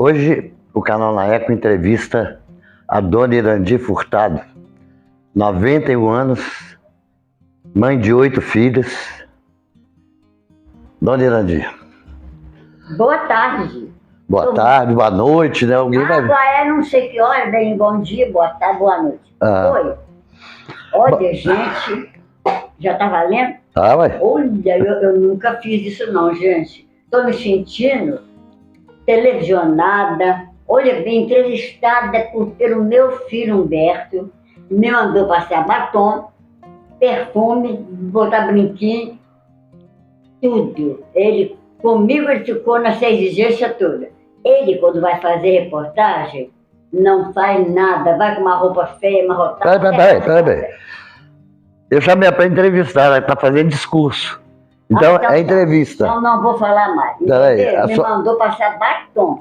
Hoje o canal Na Eco entrevista a dona Irandi Furtado, 91 anos, mãe de 8 filhos. Dona Irandi. Boa tarde. Boa tarde, boa noite, né? Alguém vai... não sei que hora, bem, bom dia, boa tarde, boa noite. Oi. Olha, gente, já tá valendo? Ah, ué. Olha, eu nunca fiz isso não, gente. Tô me sentindo televisionada, olha, bem entrevistada pelo meu filho Humberto, me mandou passar batom, perfume, botar brinquinho, tudo. Comigo ele ficou nessa exigência toda. Ele, quando vai fazer reportagem, não faz nada, vai com uma roupa feia, uma rotada. Peraí. Eu chamei para entrevistar, ela está fazendo discurso. Então, é entrevista. Então não vou falar mais. Me mandou passar batom.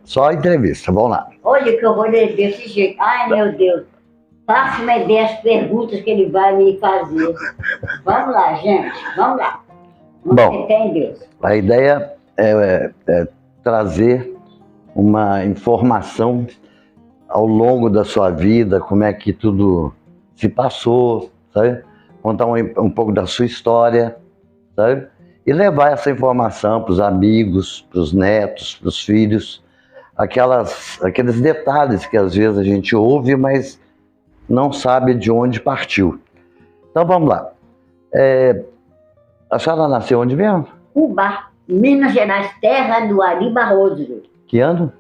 Só entrevista, vamos lá. Olha que eu vou ler desse jeito. Ai, meu Deus. Faça uma ideia das perguntas que ele vai me fazer. Vamos lá, gente. Vamos lá. Bom, Deus. A ideia é trazer uma informação ao longo da sua vida, como é que tudo se passou, sabe? Contar um pouco da sua história, sabe? E levar essa informação para os amigos, para os netos, para os filhos, aqueles detalhes que às vezes a gente ouve, mas não sabe de onde partiu. Então vamos lá. A senhora nasceu onde mesmo? Cuba, Minas Gerais, terra do Ari Barroso. Que ano?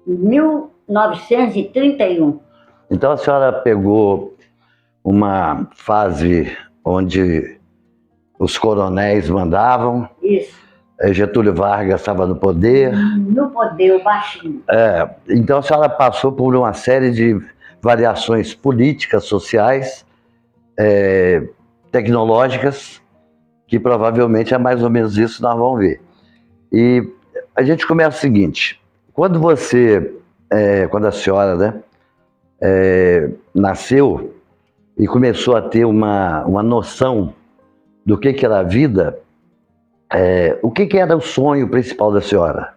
1931. Então a senhora pegou uma fase onde os coronéis mandavam. Isso. Getúlio Vargas estava no poder. No poder, o baixinho. Então a senhora passou por uma série de variações políticas, sociais, tecnológicas, que provavelmente é mais ou menos isso que nós vamos ver. E a gente começa o seguinte: quando a senhora, né, nasceu e começou a ter uma noção do que era a vida, o que era o sonho principal da senhora?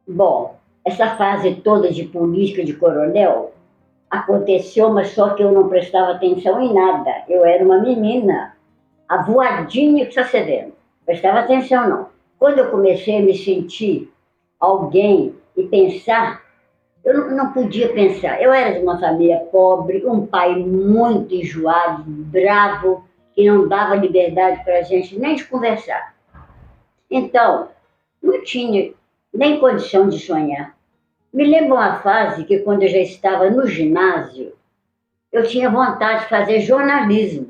Bom, essa fase toda de política de coronel aconteceu, mas só que eu não prestava atenção em nada. Eu era uma menina, a voadinha que está cedendo. Prestava atenção, não. Quando eu comecei a me sentir alguém e pensar, eu não podia pensar. Eu era de uma família pobre, um pai muito enjoado, bravo, que não dava liberdade para a gente nem de conversar. Então, não tinha nem condição de sonhar. Me lembro uma fase que, quando eu já estava no ginásio, eu tinha vontade de fazer jornalismo.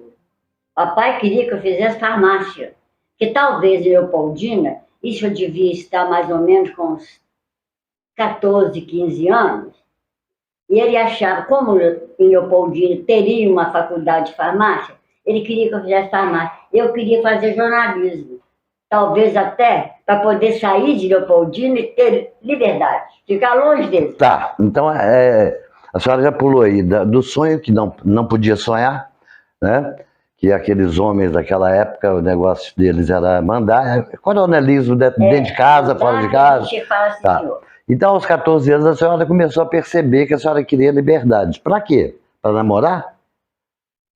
Papai queria que eu fizesse farmácia, que talvez em Leopoldina, isso eu devia estar mais ou menos com uns 14, 15 anos, e ele achava, como em Leopoldina teria uma faculdade de farmácia, ele queria que eu fizesse farmácia. Eu queria fazer jornalismo, talvez até para poder sair de Leopoldina e ter liberdade, ficar longe dele. Tá, então a senhora já pulou aí do sonho que não podia sonhar, né? Que aqueles homens daquela época, o negócio deles era mandar, coronelismo dentro de casa, fora de casa. Tá. Então, aos 14 anos, a senhora começou a perceber que a senhora queria liberdade. Para quê? Para namorar?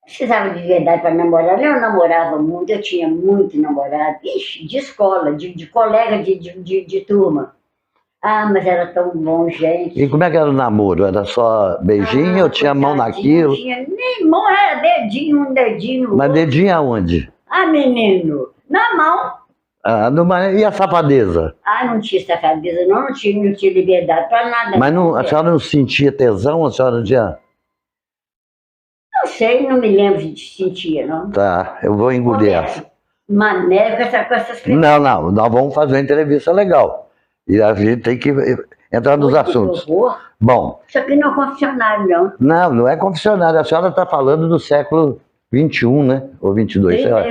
Precisava de liberdade para namorar. Eu namorava muito, eu tinha muito namorado. Ixi, de escola, de colega de turma. Ah, mas era tão bom, gente. E como é que era o namoro? Era só beijinho ou tinha mão naquilo? Não tinha nem mão, era dedinho, um dedinho. Mas dedinho aonde? Ah, menino, na mão. E a safadeza? Não tinha safadeza, não tinha liberdade para nada. Mas a senhora não sentia tesão? A senhora não tinha... Não sei, não me lembro de sentir, não. Tá, eu vou engolir essa. Mané com essas coisas. Não, nós vamos fazer uma entrevista legal. E a gente tem que entrar nos assuntos. Bom. Isso aqui não é confessionário, não. Não é confessionário. A senhora está falando do século XXI, né? Ou 22, sei lá.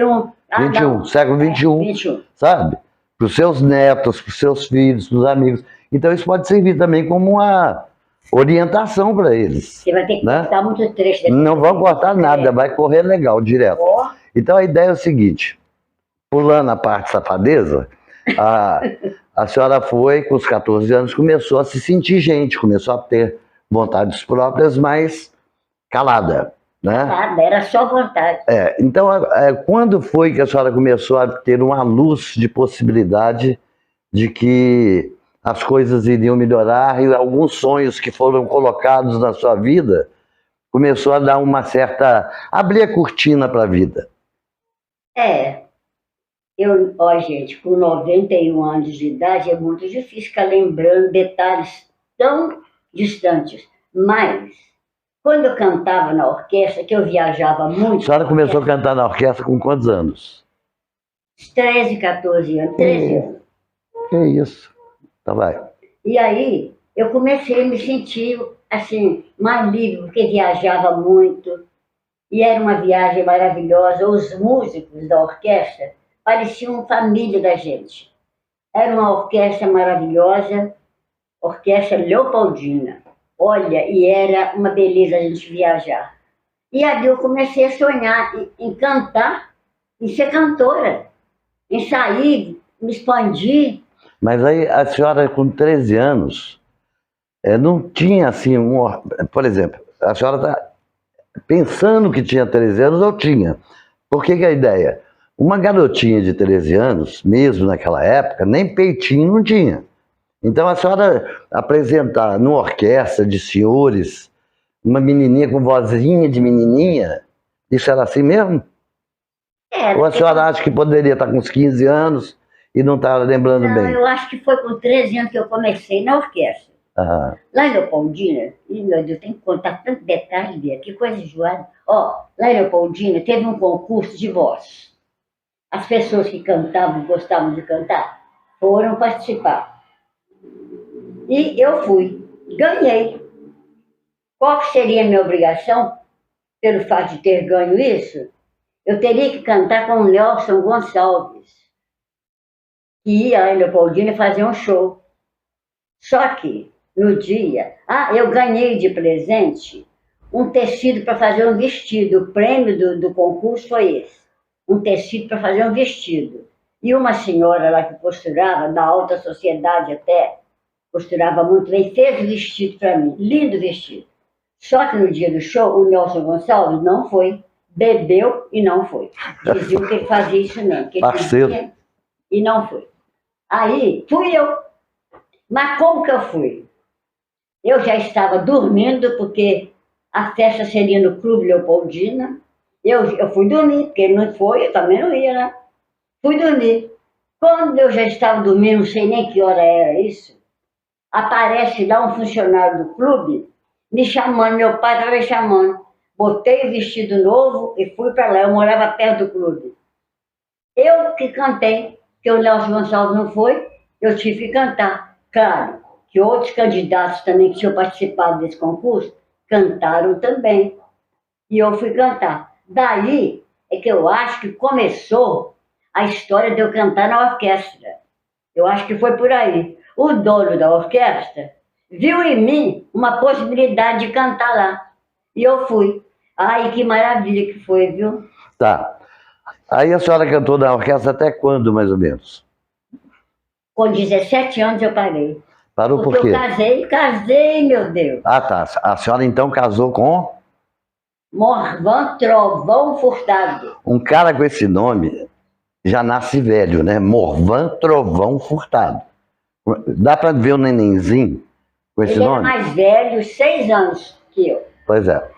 21, século XXI, sabe? Para os seus netos, para os seus filhos, para os amigos. Então isso pode servir também como uma orientação para eles. Você vai ter que cortar muito trecho. Não vão cortar nada, vai correr legal, direto. Então a ideia é o seguinte, pulando a parte safadeza, a senhora foi, com os 14 anos, começou a se sentir gente, começou a ter vontades próprias, mas calada, né? Nada, era só vontade. Então, quando foi que a senhora começou a ter uma luz de possibilidade de que as coisas iriam melhorar e alguns sonhos que foram colocados na sua vida começou a dar uma certa... abrir a cortina para a vida? Gente, com 91 anos de idade é muito difícil ficar lembrando detalhes tão distantes. Mas, quando eu cantava na orquestra, que eu viajava muito... A senhora começou a cantar na orquestra com quantos anos? 13, 14 anos, 13 anos. Que isso. Então vai. E aí, eu comecei a me sentir, assim, mais livre, porque viajava muito. E era uma viagem maravilhosa. Os músicos da orquestra pareciam família da gente. Era uma orquestra maravilhosa, orquestra Leopoldina. Olha, e era uma beleza a gente viajar. E ali eu comecei a sonhar em cantar, em ser cantora, em sair, me expandir. Mas aí a senhora, com 13 anos, não tinha assim, por exemplo, a senhora está pensando que tinha 13 anos, ou tinha. Por que a ideia? Uma garotinha de 13 anos, mesmo naquela época, nem peitinho não tinha. Então a senhora apresentar numa orquestra de senhores, uma menininha com vozinha de menininha, isso era assim mesmo? Ou a senhora acha que poderia estar com uns 15 anos e não está lembrando bem? Eu acho que foi com 13 anos que eu comecei na orquestra. Lá em Leopoldina, meu Deus, tem que contar tanto detalhe, que coisa enjoada. Lá em Leopoldina teve um concurso de voz. As pessoas que cantavam, gostavam de cantar, foram participar. E eu fui, ganhei. Qual seria a minha obrigação, pelo fato de ter ganho isso? Eu teria que cantar com o Nelson Gonçalves, que ia lá em Leopoldina fazer um show. Só que, no dia, eu ganhei de presente um tecido para fazer um vestido. O prêmio do concurso foi esse. Um tecido para fazer um vestido. E uma senhora lá que costurava, da alta sociedade até, costurava muito bem, fez o vestido para mim. Lindo vestido. Só que no dia do show, o Nelson Gonçalves não foi, bebeu e não foi. Diziam que ele fazia isso mesmo. Que ele Parceiro. E não foi. Aí, fui eu. Mas como que eu fui? Eu já estava dormindo, porque a festa seria no Clube Leopoldina. Eu fui dormir, porque ele não foi, eu também não ia, né? Fui dormir. Quando eu já estava dormindo, não sei nem que hora era isso, aparece lá um funcionário do clube me chamando, meu pai estava me chamando. Botei o vestido novo e fui para lá, eu morava perto do clube. Eu que cantei, porque o Nelson Gonçalves não foi, eu tive que cantar. Claro que outros candidatos também que tinham participado desse concurso cantaram também. E eu fui cantar. Daí é que eu acho que começou a história de eu cantar na orquestra. Eu acho que foi por aí. O dono da orquestra viu em mim uma possibilidade de cantar lá. E eu fui. Ai, que maravilha que foi, viu? Tá. Aí a senhora cantou na orquestra até quando, mais ou menos? Com 17 anos eu parei. Parou por quê? Eu casei, meu Deus. Tá. A senhora então casou com? Morvan Trovão Furtado. Um cara com esse nome já nasce velho, né? Morvan Trovão Furtado. Dá para ver o nenenzinho com esse nome? Ele é mais velho, 6 anos que eu. Pois é.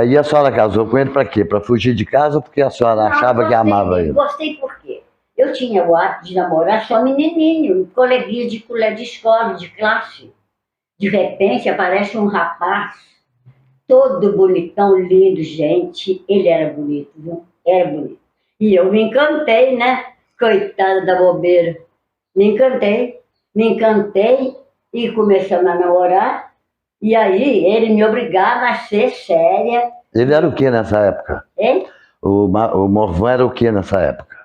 E a senhora casou com ele para quê? Para fugir de casa ou porque a senhora achava que amava ele? Gostei por quê? Eu tinha o hábito de namorar só menininho, coleguinha de escola, de classe. De repente aparece um rapaz, todo bonitão, lindo, gente. Ele era bonito, viu? Era bonito. E eu me encantei, né? Coitada da bobeira. Me encantei e começamos a namorar. E aí ele me obrigava a ser séria. Ele era o que nessa época? Hein? O Morvan era o que nessa época?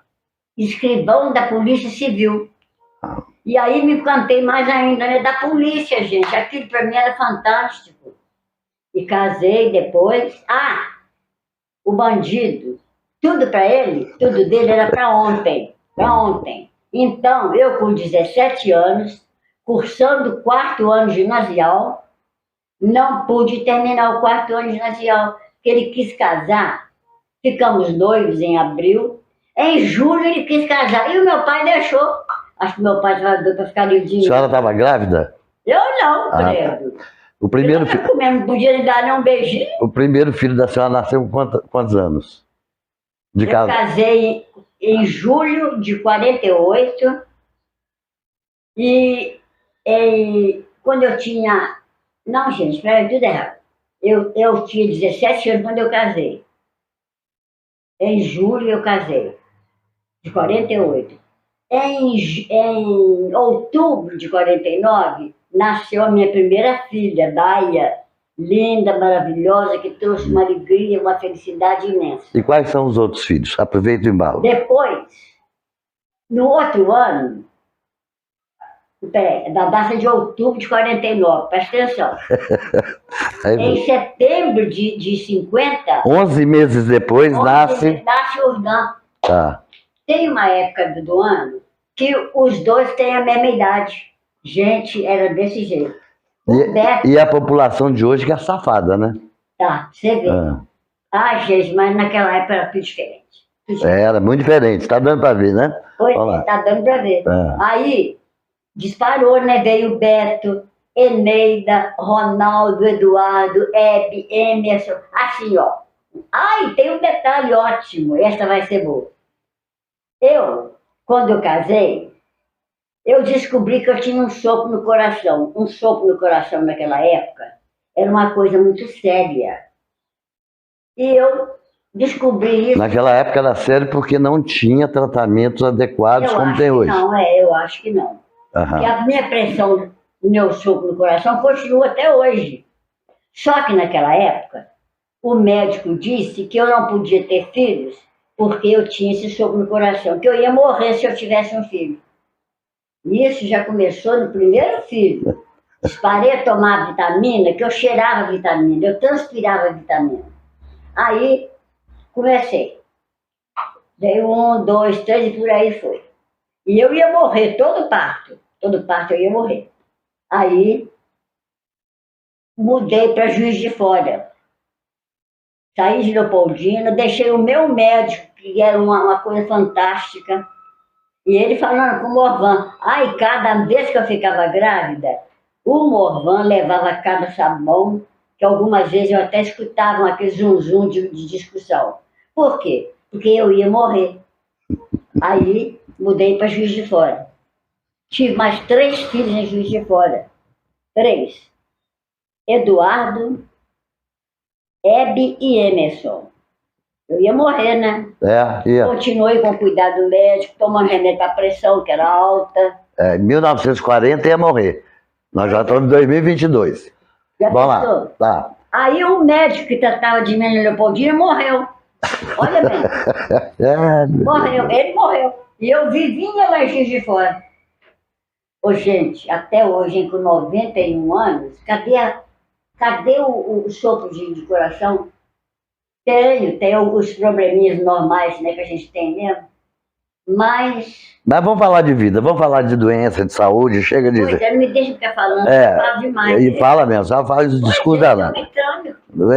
Escrivão da Polícia Civil. E aí me encantei mais ainda, né? Da polícia, gente. Aquilo para mim era fantástico. E casei depois. O bandido. Tudo para ele, tudo dele era para ontem. Para ontem. Então, eu com 17 anos, cursando o 4º ano ginasial, não pude terminar o 4º ano ginasial, porque ele quis casar. Ficamos noivos em abril. Em julho ele quis casar e o meu pai deixou. Acho que meu pai estava doido para ficar A livrinho. senhora estava grávida? Eu não, Ah, credo. O primeiro, Eu não podia lhe dar nem um beijinho. o primeiro filho da senhora nasceu com quantos anos? De Eu casa? casei em julho de 48 e quando eu tinha... Não, gente, espera, tudo errado. Eu tinha 17 anos quando eu casei. Em julho eu casei, de 48. Em outubro de 49, nasceu a minha primeira filha, Daia, linda, maravilhosa, que trouxe uma alegria, uma felicidade imensa. E quais são os outros filhos? Aproveita o embalo. Depois, no outro ano, da data de outubro de 49, presta atenção. Em setembro de 50... 11 meses depois nasce... Nasce o Urdan. Tá. Tem uma época do ano que os dois têm a mesma idade. Gente, era desse jeito. E a população de hoje que é safada, né? Tá, você vê. Ah, gente, mas naquela época era tudo diferente. Era muito diferente, tá dando pra ver, né? Pois é, tá dando pra ver. Aí, disparou, né? Veio o Beto, Eneida, Ronaldo, Eduardo, Hebe, Emerson, assim, ó. Ai, tem um detalhe ótimo, essa vai ser boa. Quando eu casei, eu descobri que eu tinha um sopro no coração. Um sopro no coração naquela época era uma coisa muito séria. E eu descobri isso. Naquela época era sério porque não tinha tratamentos adequados como tem hoje. Não, eu acho que não. Porque a minha pressão, o meu sopro no coração continua até hoje. Só que naquela época, o médico disse que eu não podia ter filhos porque eu tinha esse sopro no coração, que eu ia morrer se eu tivesse um filho. Isso já começou no primeiro filho. Parei a tomar vitamina, que eu cheirava vitamina, eu transpirava vitamina. Aí, comecei. Dei 1, 2, 3 e por aí foi. E eu ia morrer, todo parto eu ia morrer. Aí, mudei para Juiz de Fora. Saí de Leopoldina, deixei o meu médico, que era uma coisa fantástica, e ele falando com o Morvan. Ai, cada vez que eu ficava grávida, o Morvan levava cada sabão, que algumas vezes eu até escutava aquele zum-zum de discussão. Por quê? Porque eu ia morrer. Aí, mudei para Juiz de Fora. Tive mais 3 filhos em Juiz de Fora. 3. Eduardo, Hebe e Emerson. Eu ia morrer, né? Ia. Continuei com o cuidado médico, tomando remédio para pressão, que era alta. Em 1940 ia morrer. Nós já estamos em 2022. Já Vamos pensou? lá. Tá. Aí o médico que tratava de mim na Leopoldina morreu. Olha bem. Morreu, ele morreu. E eu vivinha lá em Juiz de Fora. Ô, gente, até hoje, hein, com 91 anos, cadê o sopro de coração? Tem os probleminhas normais, né, que a gente tem mesmo. Mas vamos falar de vida, vamos falar de doença, de saúde, chega de dizer. Não me deixa ficar falando, fala demais. E fala mesmo, só fala de discurso lá.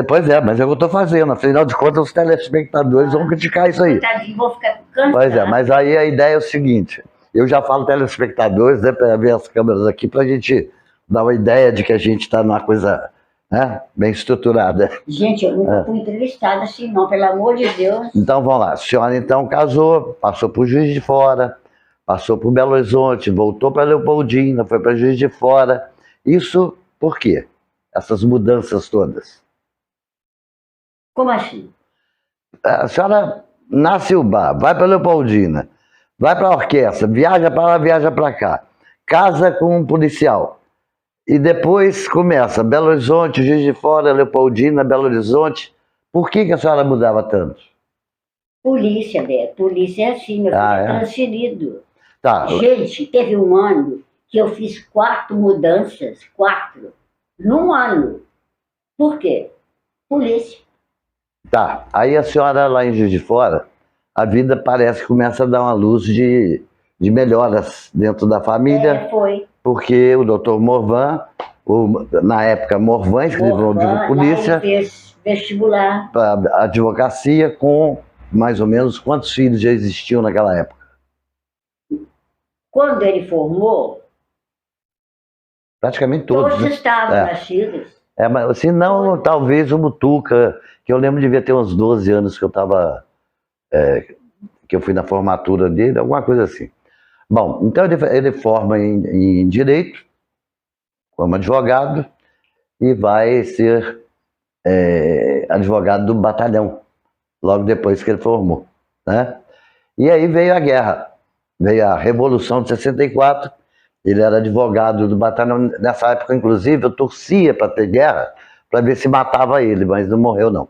Pois é, mas é o que eu estou fazendo. Afinal de contas, os telespectadores vão criticar isso aí. Vou ficar cansado. Pois é, mas aí a ideia é o seguinte, eu já falo telespectadores, né, para ver as câmeras aqui, para a gente dar uma ideia de que a gente está numa coisa, né, bem estruturada. Gente, eu nunca fui entrevistada assim, não, pelo amor de Deus. Então, vamos lá. A senhora, então, casou, passou por Juiz de Fora, passou por Belo Horizonte, voltou para Leopoldina, foi para Juiz de Fora. Isso por quê? Essas mudanças todas. Como assim? A senhora nasce o bar, vai para Leopoldina, vai para a orquestra, viaja para lá, viaja para cá, casa com um policial. E depois começa Belo Horizonte, Juiz de Fora, Leopoldina, Belo Horizonte. Por que a senhora mudava tanto? Polícia, Beto. Polícia é assim, meu filho, é transferido. Tá. Gente, teve um ano que eu fiz 4 mudanças, 4, num ano. Por quê? Polícia. Tá. Aí a senhora lá em Juiz de Fora, a vida parece que começa a dar uma luz de de melhoras dentro da família, Foi. porque o doutor Morvan, na época Morvan, escreveu de polícia, ele fez vestibular para advocacia, com mais ou menos quantos filhos já existiam naquela época? Quando ele formou, praticamente todos, né? estavam nascidos. Mas assim, não, talvez o Mutuca, que eu lembro de devia ter uns 12 anos que eu estava, que eu fui na formatura dele, alguma coisa assim. Bom, então ele forma em Direito, como advogado, e vai ser advogado do batalhão, logo depois que ele formou, né? E aí veio a guerra, veio a Revolução de 64, ele era advogado do batalhão. Nessa época, inclusive, eu torcia para ter guerra, para ver se matava ele, mas não morreu, não.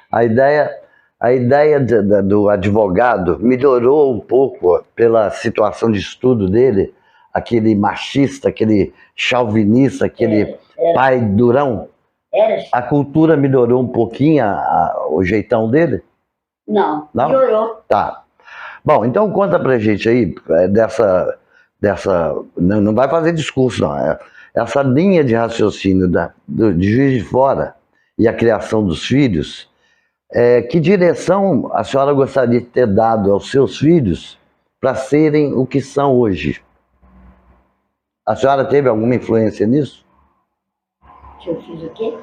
A ideia do advogado melhorou um pouco pela situação de estudo dele, aquele machista, aquele chauvinista, aquele pai durão. A cultura melhorou um pouquinho o jeitão dele? Não, melhorou. Tá. Bom, então conta pra gente aí dessa não vai fazer discurso, não. Essa linha de raciocínio de Juiz de Fora e a criação dos filhos, que direção a senhora gostaria de ter dado aos seus filhos para serem o que são hoje? A senhora teve alguma influência nisso? Que eu fiz o quê?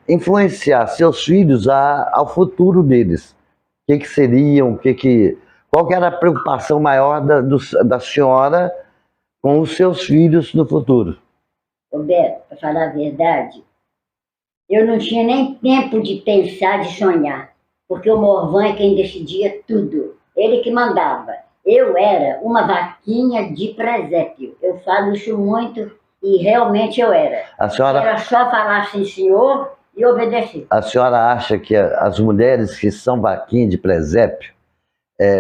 Influenciar seus filhos ao futuro deles. O que seriam, qual que era a preocupação maior da senhora com os seus filhos no futuro? Roberto, para falar a verdade, eu não tinha nem tempo de pensar, de sonhar, porque o Morvan é quem decidia tudo, ele que mandava. Eu era uma vaquinha de presépio, eu falo isso muito e realmente eu era. A senhora... Era só falar sim, senhor, e obedecer. A senhora acha que as mulheres que são vaquinha de presépio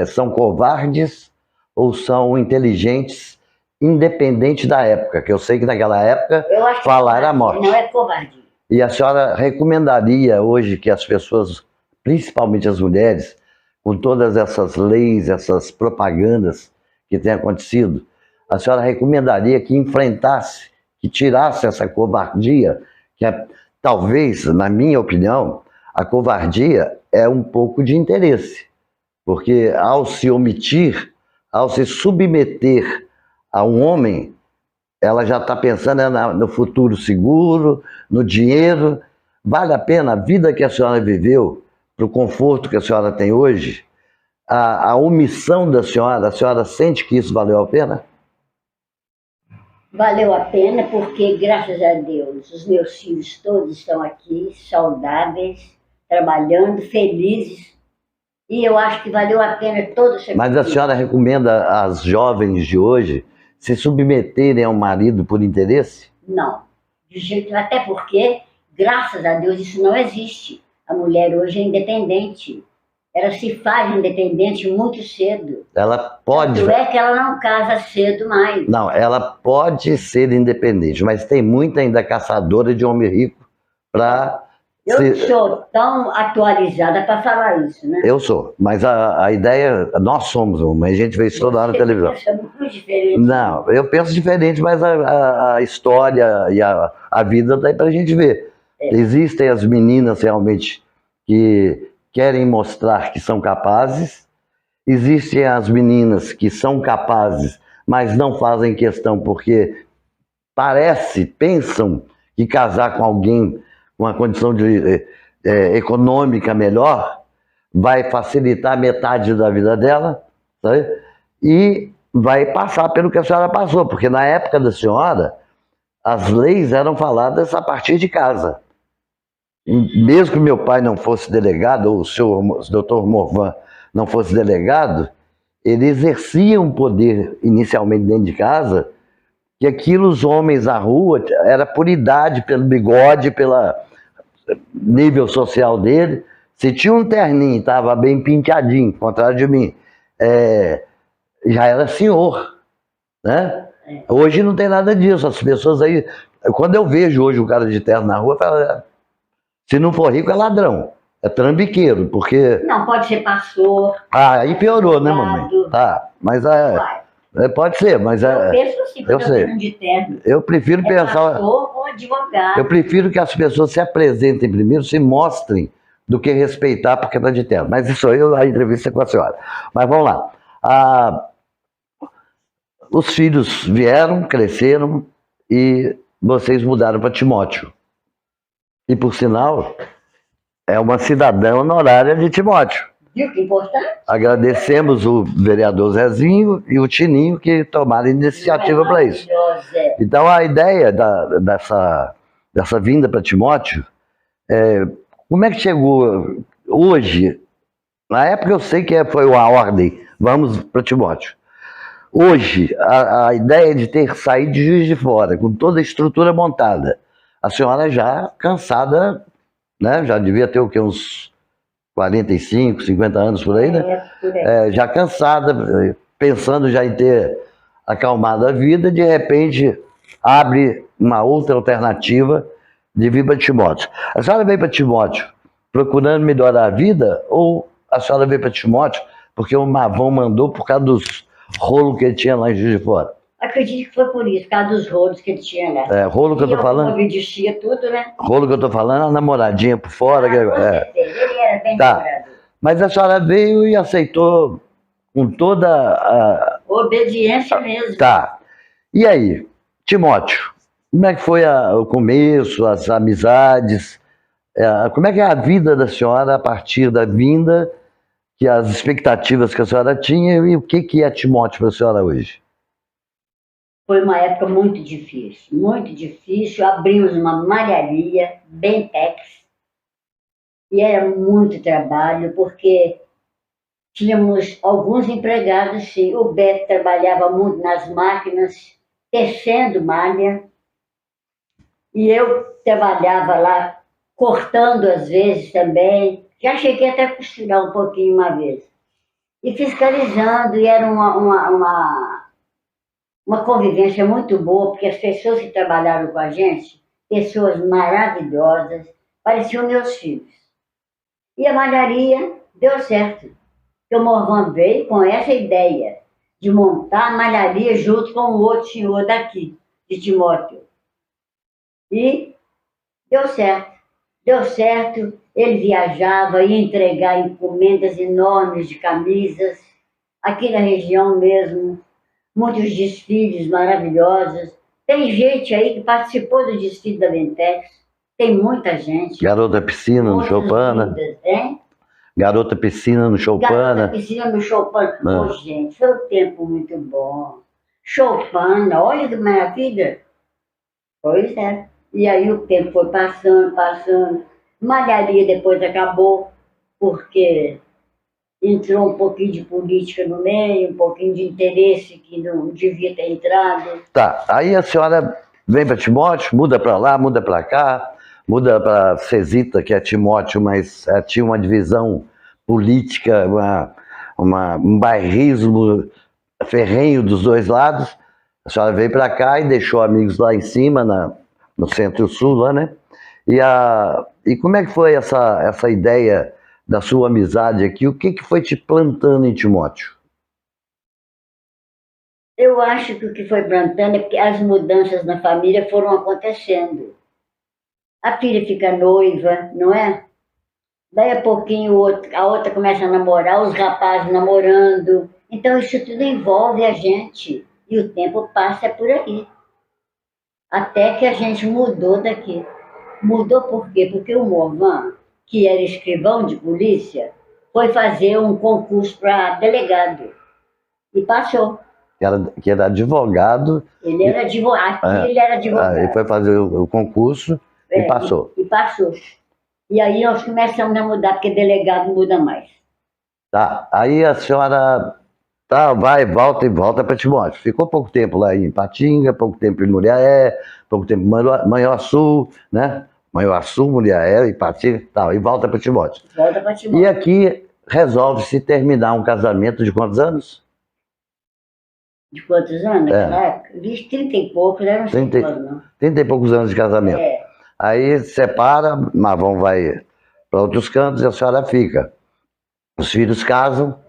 são covardes ou são inteligentes, independente da época? Que eu sei que naquela época falar era morte. Não é covardia. E a senhora recomendaria hoje que as pessoas, principalmente as mulheres, com todas essas leis, essas propagandas que têm acontecido, a senhora recomendaria que enfrentasse, que tirasse essa covardia, que talvez, na minha opinião, a covardia é um pouco de interesse, porque ao se omitir, ao se submeter a um homem, ela já está pensando no futuro seguro, no dinheiro. Vale a pena a vida que a senhora viveu, para o conforto que a senhora tem hoje, a omissão da senhora, a senhora sente que isso valeu a pena? Valeu a pena porque, graças a Deus, os meus filhos todos estão aqui, saudáveis, trabalhando, felizes. E eu acho que valeu a pena todo o sacrifício. Mas a senhora recomenda às jovens de hoje se submeterem ao marido por interesse? Não, de jeito, até porque, graças a Deus, isso não existe. A mulher hoje é independente. Ela se faz independente muito cedo. Ela pode... Tanto é que ela não casa cedo mais. Não, ela pode ser independente, mas tem muita ainda caçadora de homem rico para... Eu sou tão atualizada para falar isso, né? Eu sou, mas a ideia, nós somos uma, a gente vê isso toda hora na televisão. Você pensa muito diferente. Não, eu penso diferente, mas a história e a vida está aí para a gente ver. Existem as meninas realmente que querem mostrar que são capazes, existem as meninas que são capazes, mas não fazem questão porque pensam que casar com alguém com uma condição econômica melhor vai facilitar metade da vida dela, sabe? E vai passar pelo que a senhora passou, porque na época da senhora as leis eram faladas a partir de casa. Mesmo que meu pai não fosse delegado, ou o doutor Morvan não fosse delegado, ele exercia um poder inicialmente dentro de casa, que aquilo os homens na rua era por idade, pelo bigode, pelo nível social dele. Se tinha um terninho, estava bem penteadinho, ao contrário de mim, já era senhor, né? Hoje não tem nada disso. As pessoas aí, quando eu vejo hoje o cara de terno na rua, eu falo, se não for rico é ladrão, É trambiqueiro, porque... Não, pode ser pastor. Ah, aí piorou, né, mamãe? advogado. Tá, mas Uai, pode ser, mas eu penso assim, eu quando eu sei. tenho de terno. Eu prefiro É pensar... pastor ou advogado. Eu prefiro que as pessoas se apresentem primeiro, se mostrem, do que respeitar porque está de terno. Mas isso aí, a entrevista é com a senhora. Mas vamos lá. Os filhos vieram, cresceram e vocês mudaram para Timóteo. E, por sinal, é uma cidadã honorária de Timóteo. Viu que importante? Agradecemos o vereador Zezinho e o Tininho que tomaram iniciativa para isso. Então, a ideia dessa vinda para Timóteo, como é que chegou hoje? Na época eu sei que foi uma ordem, vamos para Timóteo. Hoje, a ideia de ter saído de Juiz de Fora, com toda a estrutura montada, a senhora já cansada, né? Já devia ter o quê? Uns 45, 50 anos por aí, né? Por aí. Já cansada, pensando já em ter acalmado a vida, de repente abre uma outra alternativa de vir para Timóteo. A senhora veio para Timóteo procurando melhorar a vida, ou a senhora veio para Timóteo porque o Mavão mandou por causa dos rolos que ele tinha lá em Juiz de Fora? Acredito que foi por isso, por causa dos rolos que ele tinha lá. Rolo que eu tô falando? Obedecia tudo, né? Rolo que eu tô falando, a namoradinha por fora. Com certeza, ele era bem Tá. Mas a senhora veio e aceitou com toda a... obediência mesmo. Tá. E aí, Timóteo, como é que foi o começo, as amizades? Como é que é a vida da senhora a partir da vinda, que as expectativas que a senhora tinha, e o que é Timóteo para a senhora hoje? Foi uma época muito difícil, muito difícil. Abrimos uma malharia, Bentex, e era muito trabalho, porque tínhamos alguns empregados, sim. O Beto trabalhava muito nas máquinas, tecendo malha, e eu trabalhava lá, cortando às vezes também. Já cheguei até a costurar um pouquinho uma vez. E fiscalizando, e era uma convivência muito boa, porque as pessoas que trabalharam com a gente, pessoas maravilhosas, pareciam meus filhos. E a malharia deu certo. O Morvan veio com essa ideia de montar a malharia junto com o outro senhor daqui, de Timóteo. E deu certo. Deu certo, ele viajava, ia entregar encomendas enormes de camisas, aqui na região mesmo, muitos desfiles maravilhosos. Tem gente aí que participou do desfile da Ventex, tem muita gente. Garota Piscina no Choupana. Garota Piscina no Choupana. Garota Piscina no Choupana. Oh, gente, foi um tempo muito bom. Choupana, olha que maravilha. Pois é. E aí o tempo foi passando, passando. Malharia depois acabou, porque entrou um pouquinho de política no meio, um pouquinho de interesse que não devia ter entrado. Tá, aí a senhora vem para Timóteo, muda para lá, muda para cá, muda para Cesita, que é Timóteo, mas tinha uma divisão política, um bairrismo ferrenho dos dois lados. A senhora veio para cá e deixou amigos lá em cima, no Centro-Sul, lá, né? E como é que foi essa ideia da sua amizade aqui? O que foi te plantando em Timóteo? Eu acho que o que foi plantando é porque as mudanças na família foram acontecendo. A filha fica noiva, não é? Daí a pouquinho a outra começa a namorar, os rapazes namorando. Então isso tudo envolve a gente. E o tempo passa por aí. Até que a gente mudou daqui. Mudou por quê? Porque o Morvan, que era escrivão de polícia, foi fazer um concurso para delegado. E passou. Que era advogado. Ele era advogado. Aqui ele era advogado. Ele foi fazer o concurso e passou. E passou. E aí nós começamos a mudar, porque delegado muda mais. Tá, aí a senhora vai, volta e volta para Timóteo. Ficou pouco tempo lá em Patinga, pouco tempo em Muriaé, pouco tempo em Manhuaçu, né? Manhuaçu, Muriaé, Ipatinga, tal, e volta para Timóteo. Volta para Timóteo. E aqui resolve-se terminar um casamento de quantos anos? De quantos anos? Naquela época? De 30 e poucos, né? Não sei quantos, não. 30 e poucos anos de casamento. Aí separa, Mavão vai para outros cantos e a senhora fica. Os filhos casam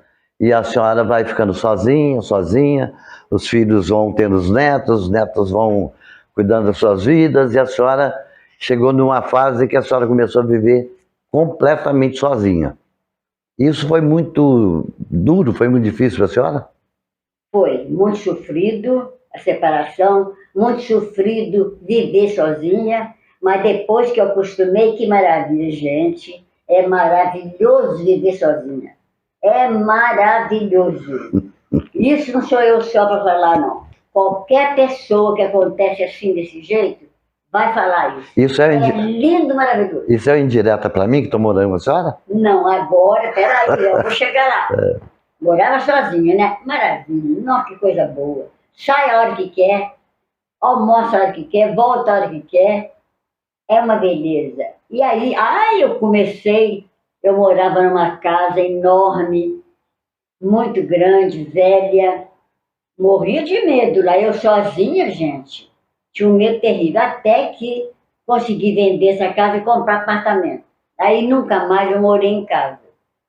e a senhora vai ficando sozinha, sozinha. Os filhos vão tendo os netos vão cuidando das suas vidas e a senhora chegou numa fase que a senhora começou a viver completamente sozinha. Isso foi muito duro, foi muito difícil para a senhora? Foi muito sofrido a separação, muito sofrido viver sozinha, mas depois que eu acostumei, que maravilha, gente. É maravilhoso viver sozinha. É maravilhoso. Isso não sou eu só para falar, não. Qualquer pessoa que acontece assim, desse jeito, vai falar isso. Isso é lindo, maravilhoso. Isso é indireta para mim, que estou morando com a senhora? Não, agora, peraí, eu vou chegar lá. Morava sozinha, né? Maravilha, nossa, que coisa boa. Sai a hora que quer, almoça a hora que quer, volta a hora que quer. É uma beleza. E aí, eu morava numa casa enorme, muito grande, velha. Morria de medo lá, eu sozinha, gente. Tinha um medo terrível, até que consegui vender essa casa e comprar apartamento. Aí nunca mais eu morei em casa.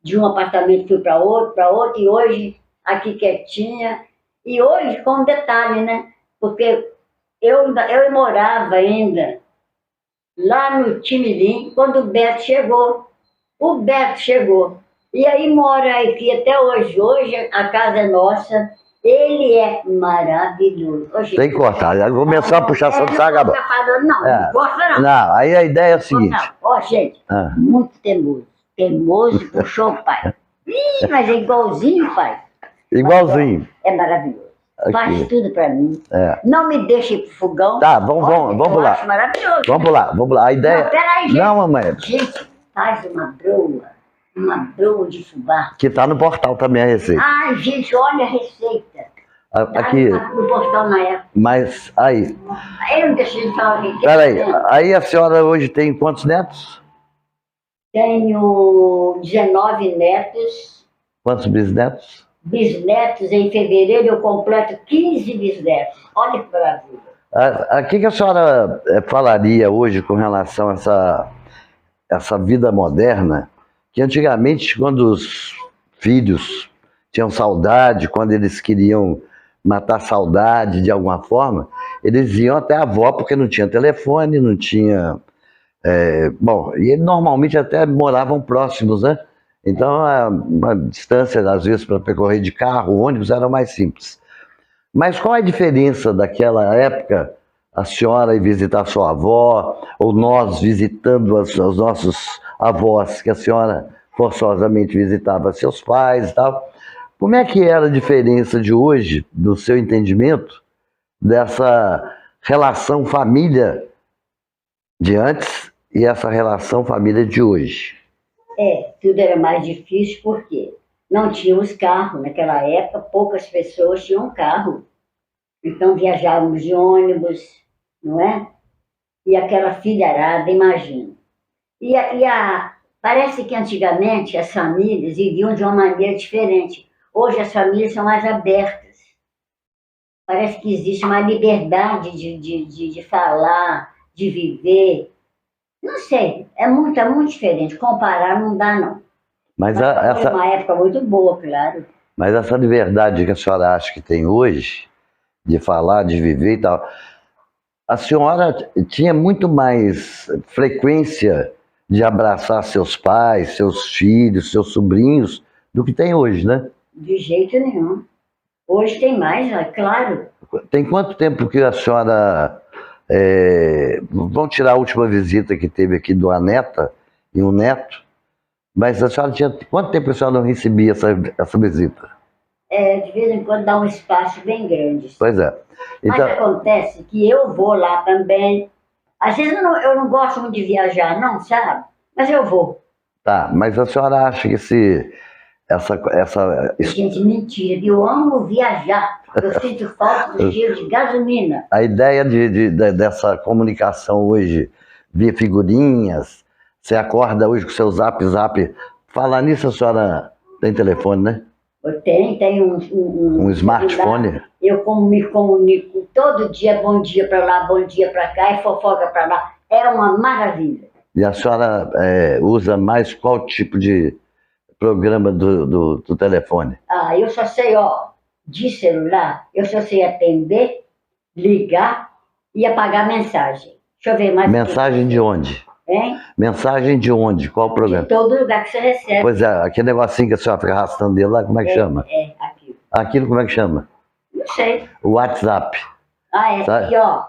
De um apartamento fui para outro, e hoje aqui quietinha. E hoje, com um detalhe, né? Porque eu morava ainda lá no Timirim, quando o Beto chegou. O Beto chegou. E aí mora aqui até hoje. Hoje a casa é nossa. Ele é maravilhoso. Hoje, tem que cortar, já vou começar a puxar essa saga. Não gosta não. Não, aí a ideia é a seguinte. Ó, gente, muito teimoso. Teimoso puxou o pai. Ih, mas é igualzinho, pai. Igualzinho. É maravilhoso. Aqui. Faz tudo pra mim. É. Não me deixe ir pro fogão. Tá, vamos lá. Acho maravilhoso. Vamos lá. A ideia. Não, peraí, gente. Não, mamãe. Gente, faz uma broa de fubá. Que tá no portal também a receita. Ai, gente, olha a receita. Aqui. Tá no portal na época. Mas aí. Eu não deixei de falar o que Peraí, aí a senhora hoje tem quantos netos? Tenho 19 netos. Quantos bisnetos? Bisnetos, em fevereiro eu completo 15 bisnetos. Olha que maravilha. O que a senhora falaria hoje com relação a essa vida moderna, que antigamente, quando os filhos tinham saudade, quando eles queriam matar a saudade de alguma forma, eles iam até a avó, porque não tinha telefone, não tinha... bom, e normalmente até moravam próximos, né? Então, a distância, às vezes, para percorrer de carro, ônibus, era mais simples. Mas qual é a diferença daquela época, a senhora ir visitar sua avó, ou nós visitando os nossos avós, que a senhora forçosamente visitava seus pais e tal? Como é que era a diferença de hoje, do seu entendimento, dessa relação família de antes e essa relação família de hoje? Tudo era mais difícil porque não tínhamos carro. Naquela época, poucas pessoas tinham carro. Então viajávamos de ônibus, não é? E aquela filharada, imagina. Parece que antigamente as famílias viviam de uma maneira diferente. Hoje as famílias são mais abertas. Parece que existe uma liberdade de falar, de viver. Não sei, é muito diferente. Comparar não dá, não. Mas foi uma época muito boa, claro. Mas essa liberdade que a senhora acha que tem hoje, de falar, de viver e tal, a senhora tinha muito mais frequência de abraçar seus pais, seus filhos, seus sobrinhos, do que tem hoje, né? De jeito nenhum. Hoje tem mais, é claro. Tem quanto tempo que a senhora... vamos tirar a última visita que teve aqui do neta e um neto, mas a senhora tinha quanto tempo que a senhora não recebia essa visita? De vez em quando dá um espaço bem grande. Pois é. Então... Mas acontece que eu vou lá também. Às vezes eu não gosto muito de viajar, não, sabe? Mas eu vou. Tá, mas a senhora acha que Gente, mentira, eu amo viajar. Eu sinto falta do cheiro de gasolina. A ideia dessa comunicação hoje, via figurinhas, você acorda hoje com o seu zap. Falar nisso, a senhora tem telefone, né? Eu tenho um smartphone. Eu me comunico todo dia, bom dia para lá, bom dia para cá, e fofoca para lá. É uma maravilha. E a senhora usa mais qual tipo de programa do telefone? Ah, eu só sei, ó, de celular, eu só sei atender, ligar e apagar mensagem. Deixa eu ver mais. Mensagem de onde? Hein? Mensagem de onde? Qual De programa? todo lugar que você recebe. Pois é, aquele negocinho que a senhora fica arrastando dele lá, como é que chama? Aquilo. Aquilo como é que chama? Não sei. O WhatsApp. Ah, Sabe? E ó,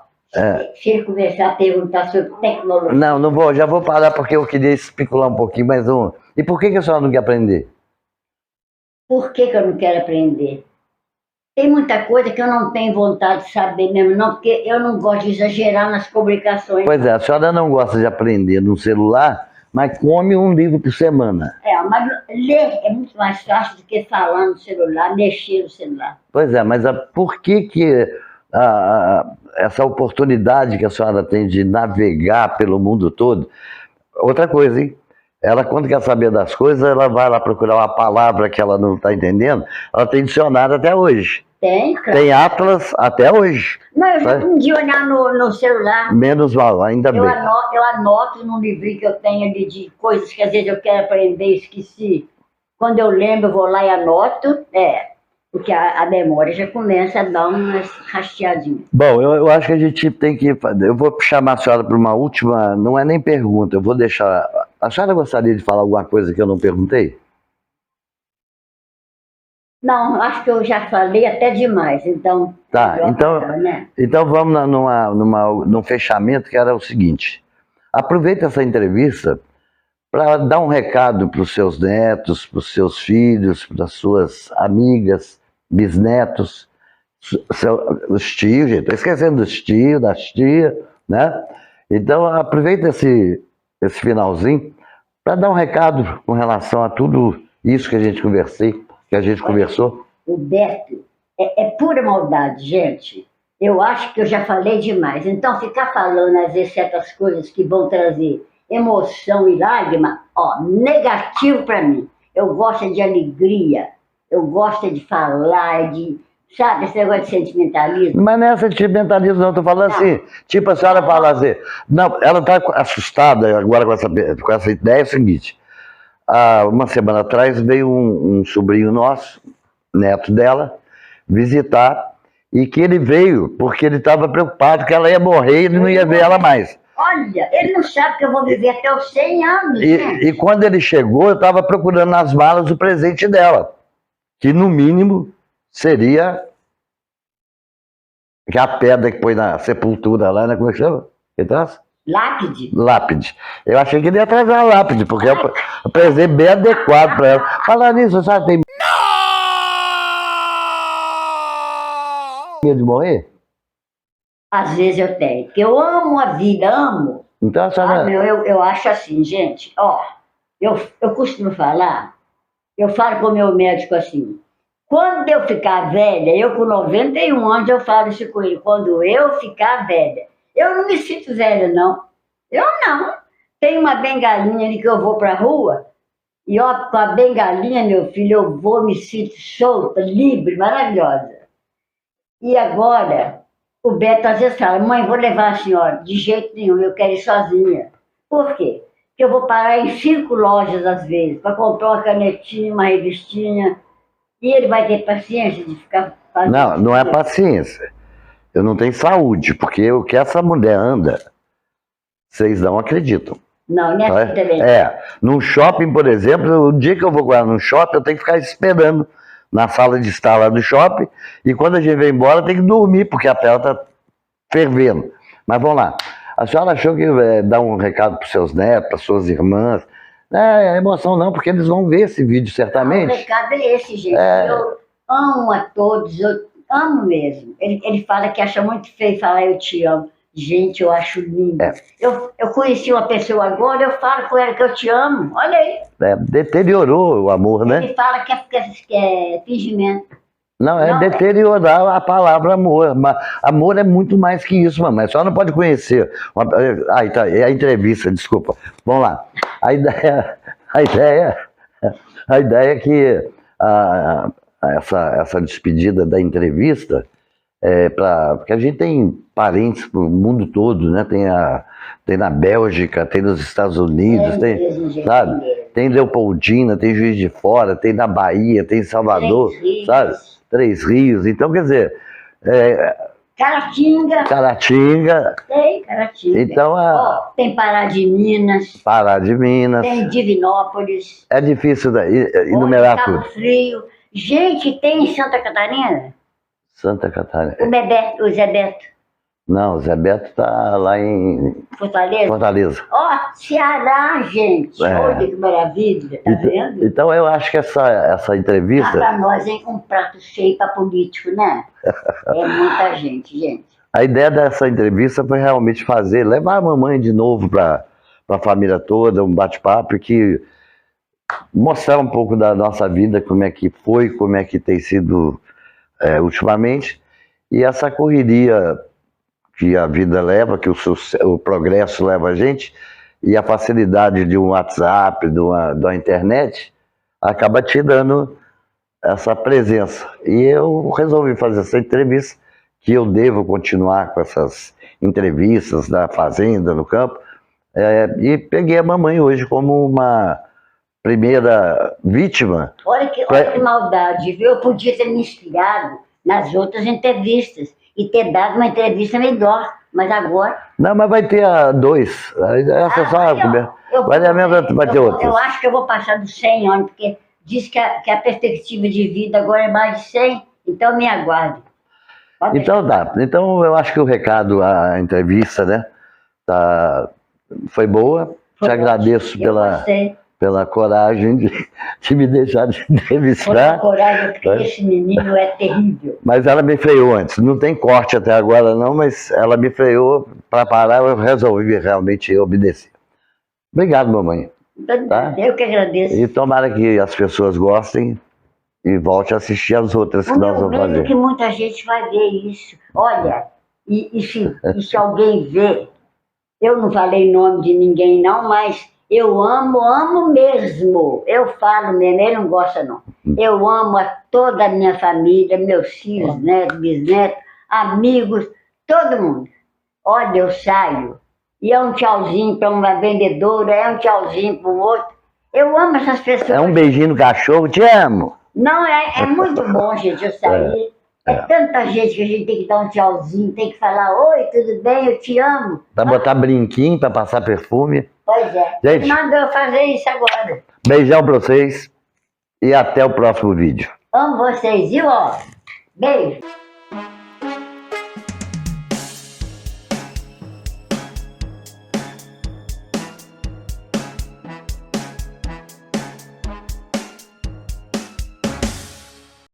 se ele começar a perguntar sobre tecnologia. Não vou, já vou parar porque eu queria especular um pouquinho mais um. E por que a senhora não quer aprender? Por que eu não quero aprender? Tem muita coisa que eu não tenho vontade de saber mesmo, não, porque eu não gosto de exagerar nas publicações. Pois é, a senhora não gosta de aprender no celular, mas come um livro por semana. Mas ler é muito mais fácil do que falar no celular, mexer no celular. Pois é, mas por que essa oportunidade que a senhora tem de navegar pelo mundo todo? Outra coisa, hein? Ela, quando quer saber das coisas, ela vai lá procurar uma palavra que ela não está entendendo. Ela tem dicionário até hoje. Tem, claro. Tem Atlas até hoje. Não, eu já aprendi a olhar no celular. Menos mal, ainda bem. Eu anoto num livrinho que eu tenho de coisas que às vezes eu quero aprender e esqueci. Quando eu lembro, eu vou lá e anoto. Porque a memória já começa a dar umas rasteadinhas. Bom, eu acho que a gente tem que... Eu vou chamar a senhora para uma última... Não é nem pergunta, eu vou deixar... A senhora gostaria de falar alguma coisa que eu não perguntei? Não, acho que eu já falei até demais, então... Tá, então vamos num fechamento que era o seguinte. Aproveita essa entrevista para dar um recado para os seus netos, para os seus filhos, para as suas amigas, bisnetos, os tios, gente, estou esquecendo dos tios, das tias, né? Então aproveita esse finalzinho para dar um recado com relação a tudo isso que a gente conversou. O Beto é pura maldade, gente. Eu acho que eu já falei demais. Então ficar falando às vezes certas coisas que vão trazer emoção e lágrima, negativo para mim. Eu gosto de alegria, eu gosto de falar, sabe, esse negócio de sentimentalismo. Mas não é sentimentalismo, não, estou falando assim, tipo a senhora fala assim, não, ela está assustada agora com essa ideia, é o seguinte, uma semana atrás veio um sobrinho nosso, neto dela, visitar, e que ele veio porque ele estava preocupado que ela ia morrer e ele não ia ver ela mais. Olha, ele não sabe que eu vou viver até os 100 anos. E quando ele chegou, eu estava procurando nas malas o presente dela, que no mínimo seria a pedra que põe na sepultura lá, né? Como é que chama? Que traz? Lápide. Lápide. Eu achei que ele ia trazer a lápide, porque é o presente bem adequado para ela. Falar nisso, sabe, tem medo de morrer? Às vezes eu tenho, porque eu amo a vida, amo. Então a senhora... eu acho assim, gente, eu costumo falar, eu falo com o meu médico assim, quando eu ficar velha, eu com 91 anos, eu falo isso com ele, quando eu ficar velha, eu não me sinto velha, não. Eu não. Tem uma bengalinha ali que eu vou pra rua, e com a bengalinha, meu filho, eu vou, me sinto solta, livre, maravilhosa. E agora... O Beto às vezes fala, mãe, vou levar a senhora. De jeito nenhum, eu quero ir sozinha. Por quê? Porque eu vou parar em 5 lojas às vezes, para comprar uma canetinha, uma revistinha. E ele vai ter paciência de ficar fazendo... Não é paciência. Eu não tenho saúde, porque o que essa mulher anda, vocês não acreditam. Não é assim também. Num shopping, por exemplo, o dia que eu vou agora num shopping, eu tenho que ficar esperando na sala de estar lá do shopping, e quando a gente vem embora tem que dormir, porque a tela está fervendo. Mas vamos lá. A senhora achou que dar um recado para os seus netos, para suas irmãs? Emoção não, porque eles vão ver esse vídeo certamente. O recado é esse, gente. Eu amo a todos, eu amo mesmo. Ele fala que acha muito feio falar eu te amo. Gente, eu acho lindo. Eu conheci uma pessoa agora, eu falo com ela que eu te amo. Olha aí. Deteriorou o amor, né? Ele fala que é fingimento. Não, deteriorar a palavra amor. Amor é muito mais que isso, mamãe. Só não pode conhecer. Tá, é a entrevista, desculpa. Vamos lá. A ideia é que essa despedida da entrevista porque a gente tem parentes pro mundo todo, né? Tem tem na Bélgica, tem nos Estados Unidos, tem, mesmo, sabe? Tem Leopoldina, tem Juiz de Fora, tem na Bahia, tem em Salvador, sabe? Três Rios. Então, quer dizer, Caratinga. Caratinga. Tem Caratinga. Então, tem Pará de Minas. Pará de Minas. Tem Divinópolis. É difícil enumerar Cabo tudo. Frio. Gente, tem em Santa Catarina? Santa Catarina. O Zé Beto. Não, o Zé Beto está lá em Fortaleza. Ceará, gente. Olha que maravilha, tá vendo? Então eu acho que essa entrevista... Para nós, hein, um prato cheio para político, né? É muita gente. A ideia dessa entrevista foi realmente levar a mamãe de novo para a família toda, um bate-papo que mostrar um pouco da nossa vida, como é que foi, como é que tem sido ultimamente, e essa correria que a vida leva, que o progresso leva a gente, e a facilidade de um WhatsApp, da internet, acaba te dando essa presença. E eu resolvi fazer essa entrevista, que eu devo continuar com essas entrevistas na fazenda, no campo, e peguei a mamãe hoje como uma primeira vítima. Olha que maldade, viu? Eu podia ter me inspirado nas outras entrevistas e ter dado uma entrevista melhor, mas agora... Não, mas vai ter dois. Essa vai ter outras. Eu acho que eu vou passar dos 100 anos, porque diz que a perspectiva de vida agora é mais de 100, então me aguarde. Então tá. Então eu acho que o recado, a entrevista, né, foi boa. Te agradeço pela coragem de me deixar de entrevistar. Foi coragem, porque esse menino é terrível. Mas ela me freou antes. Não tem corte até agora não, mas ela me freou para parar, eu resolvi realmente obedecer. Obrigado, mamãe. Tá? Eu que agradeço. E tomara que as pessoas gostem e volte a assistir as outras que nós vamos fazer. Que muita gente vai ver isso. Olha, e se alguém vê, eu não falei nome de ninguém não, mas eu amo mesmo. Eu falo mesmo, ele não gosta não. Eu amo a toda a minha família, meus filhos, netos, bisnetos, amigos, todo mundo. Olha, eu saio, e é um tchauzinho para uma vendedora, é um tchauzinho para o outro. Eu amo essas pessoas. É um beijinho no cachorro, te amo. Não, é muito bom, gente, eu sair. É tanta gente que a gente tem que dar um tchauzinho, tem que falar, oi, tudo bem, eu te amo. Pra botar brinquinho, pra passar perfume. Pois é. Gente, manda eu fazer isso agora. Beijão pra vocês e até o próximo vídeo. Amo vocês, viu? Beijo.